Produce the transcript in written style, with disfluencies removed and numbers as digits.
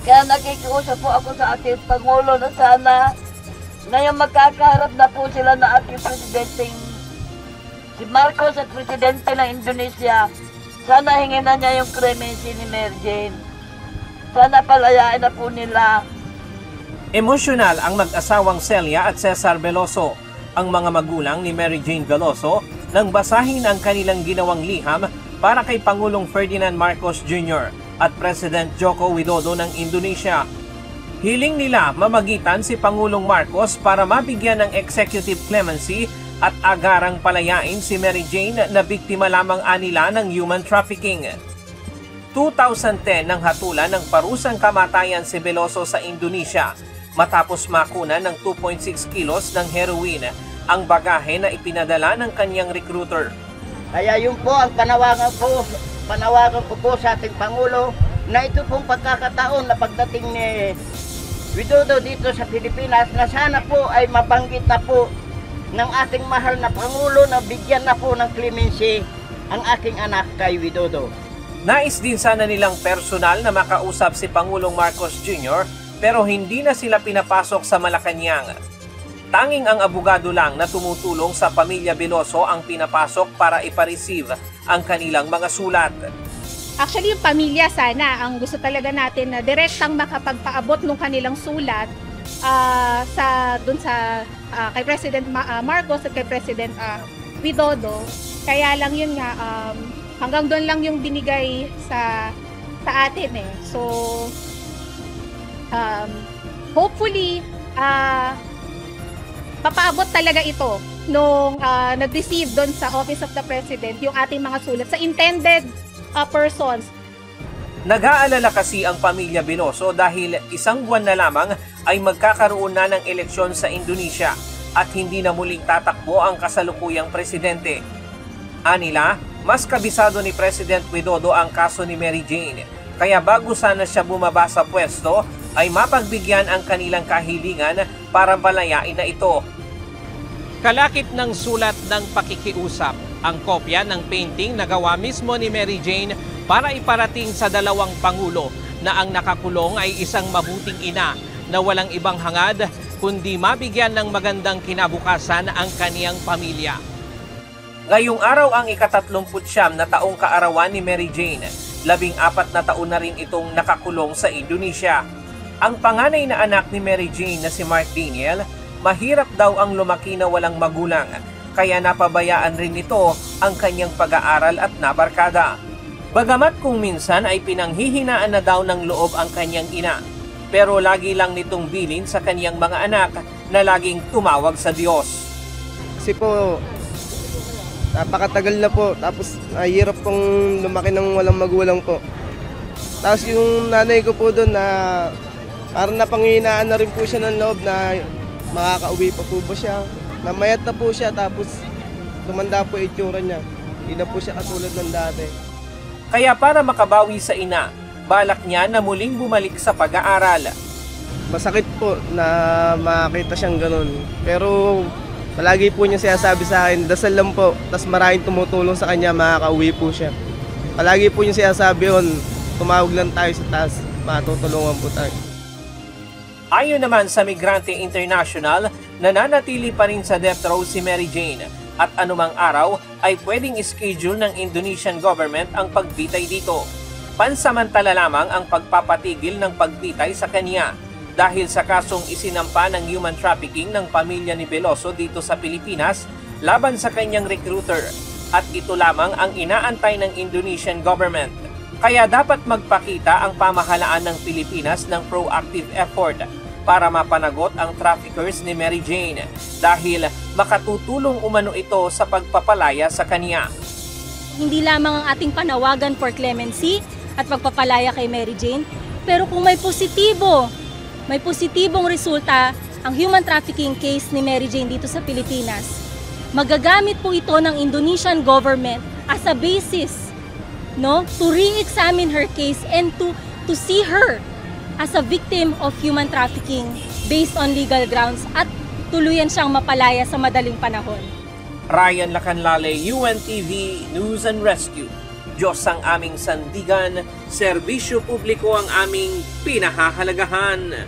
Kaya nakikiusap po ako sa ating Pangulo na sana ngayon magkakaharap na po sila na ating presidente si Marcos at presidente ng Indonesia. Sana hingin na niya yung clemency ni Mary Jane. Sana palayain na po nila. Emosyonal ang mag-asawang Celia at Cesar Veloso, ang mga magulang ni Mary Jane Veloso, nang basahin ang kanilang ginawang liham para kay Pangulong Ferdinand Marcos Jr. at President Joko Widodo ng Indonesia. Hiling nila mamagitan si Pangulong Marcos para mabigyan ng executive clemency at agarang palayain si Mary Jane na biktima lamang anila ng human trafficking. 2010 nang hatulan ng parusang kamatayan si Veloso sa Indonesia matapos makuna ng 2.6 kilos ng heroin, ang bagahe na ipinadala ng kanyang recruiter. Kaya yun po ang panawagan ko po sa ating Pangulo na ito pong pagkakataon na pagdating ni Widodo dito sa Pilipinas na sana po ay mabanggit na po ng ating mahal na Pangulo na bigyan na po ng clemency ang aking anak kay Widodo. Nais din sana nilang personal na makausap si Pangulong Marcos Jr. pero hindi na sila pinapasok sa Malacanang. Tanging ang abogado lang na tumutulong sa pamilya Veloso ang pinapasok para ipa-receive ang kanilang mga sulat. Actually, yung pamilya sana, ang gusto talaga natin na direktang makapagpaabot ng kanilang sulat kay President Marcos at kay President Widodo. Kaya lang yun nga, hanggang doon lang yung binigay sa atin eh. So, hopefully, papaabot talaga ito nung nag-receive doon sa Office of the President yung ating mga sulat sa intended persons. Nag-aalala kasi ang pamilya Veloso dahil isang buwan na lamang ay magkakaroon na ng eleksyon sa Indonesia at hindi na muling tatakbo ang kasalukuyang presidente. Anila, mas kabisado ni President Widodo ang kaso ni Mary Jane, kaya bago sana siya bumaba sa pwesto ay mapagbigyan ang kanilang kahilingan para palayain na ito. Kalakip ng sulat ng pakikiusap ang kopya ng painting na gawa mismo ni Mary Jane para iparating sa dalawang pangulo na ang nakakulong ay isang mabuting ina na walang ibang hangad kundi mabigyan ng magandang kinabukasan ang kaniyang pamilya. Ngayong araw ang ika-39 na taong kaarawan ni Mary Jane, 14 na taon na rin itong nakakulong sa Indonesia. Ang panganay na anak ni Mary Jane na si Mark Daniel, mahirap daw ang lumaki na walang magulang, kaya napabayaan rin nito ang kanyang pag-aaral at nabarkada. Bagamat kung minsan ay pinanghihinaan na daw ng loob ang kanyang ina, pero lagi lang nitong bilin sa kanyang mga anak na laging tumawag sa Diyos. Kasi po, napakatagal na po, tapos hirap pong lumaki ng walang magulang po. Tapos yung nanay ko po doon na parang napanghihinaan na rin po siya ng loob na makakauwi pa po ba siya. Namayat na po siya, tapos tumanda po itsura niya. Hindi na po siya katulad ng dati. Kaya para makabawi sa ina, balak niya na muling bumalik sa pag-aaral. Masakit po na makita siyang ganun. Pero palagi po niya sinasabi sa akin, dasal lang po, tapos maraming tumutulong sa kanya, makakauwi po siya. Palagi po niya sinasabi yun, tumawag lang tayo sa taas, matutulungan po tayo. Ayon naman sa Migrante International, nananatili pa rin sa death row si Mary Jane at anumang araw ay pwedeng schedule ng Indonesian government ang pagbitay dito. Pansamantala lamang ang pagpapatigil ng pagbitay sa kanya dahil sa kasong isinampa ng human trafficking ng pamilya ni Veloso dito sa Pilipinas laban sa kanyang recruiter at ito lamang ang inaantay ng Indonesian government. Kaya dapat magpakita ang pamahalaan ng Pilipinas ng proactive effort para mapanagot ang traffickers ni Mary Jane dahil makatutulong umano ito sa pagpapalaya sa kanya. Hindi lamang ang ating panawagan for clemency at pagpapalaya kay Mary Jane, pero kung may positibong resulta ang human trafficking case ni Mary Jane dito sa Pilipinas, magagamit po ito ng Indonesian government as a basis, no, to re-examine her case and to see her as a victim of human trafficking based on legal grounds at tuluyan siyang mapalaya sa madaling panahon. Ryan Lacanlale, UNTV News and Rescue. Diyos ang aming sandigan, serbisyo publiko ang aming pinahahalagahan.